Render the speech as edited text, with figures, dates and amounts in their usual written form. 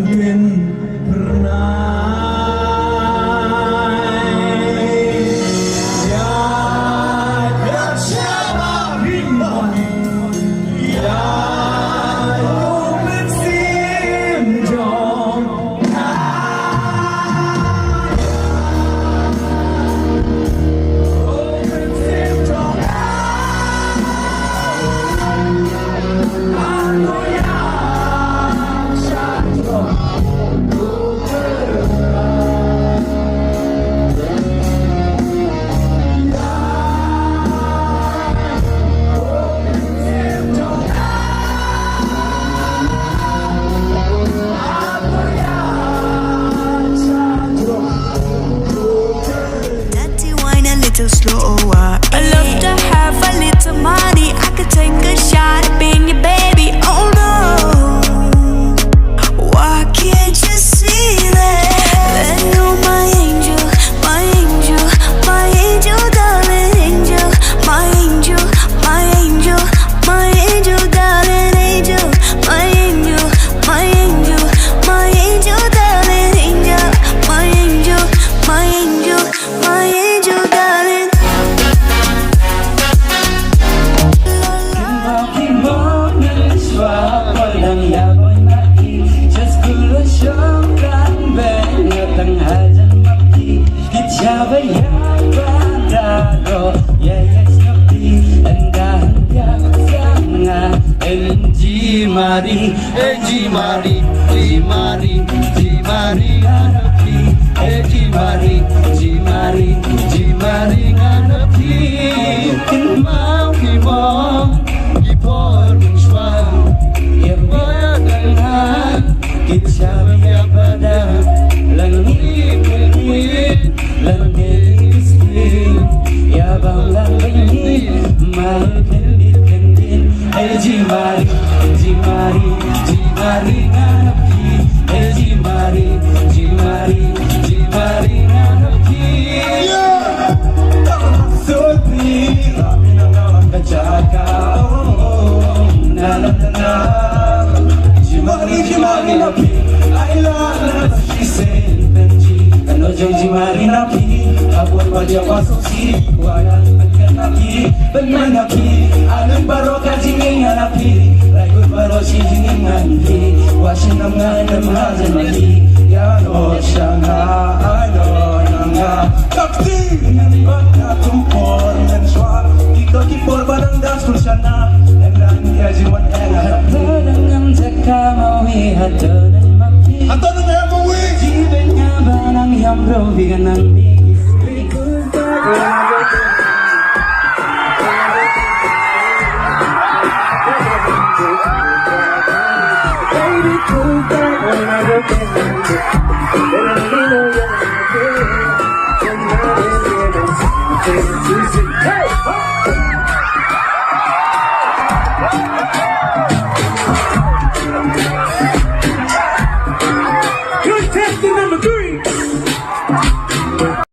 mungkin pernah tiada siapa bimbang ya musim jom slower. I love to have a little money. I could take a shot at being your baby. Oh no, why can't you see that? Let go, my angel, my angel, my angel, darling angel, my angel, my angel, my angel, darling angel, my angel, my angel, my angel, darling angel, my angel, my angel, my angel, darling. Mari, mari, mari, mari, mari, mari, mari, nganapi, mau hibong, ipor mushwan, yang bayagan, kita pada, langit langit, langit istri, ya bang langit, makin kendil, mari. Jimari, Jimari, nganapi, Jimari, Jimari, Jimari, nganapi. Sulpi, kami na naman kacaka, na. Jimari, Jimari, napi, I love she said, Benji, ano jay Jimari, napi, abot pa diya wasosi, walang nagkanaki, banyanaki, anong baro ka jingin nganapi. Baru si jingan di wasin namngan namhazan lagi ya no shanga ano nanga takti nang bata tumpor nan swa dito kipor barang das kursana dan ya jiwan harap dengan jaka mawi hatonan mapi hatonan ya mawi jibennya barang yang robi ganang bigis Hey!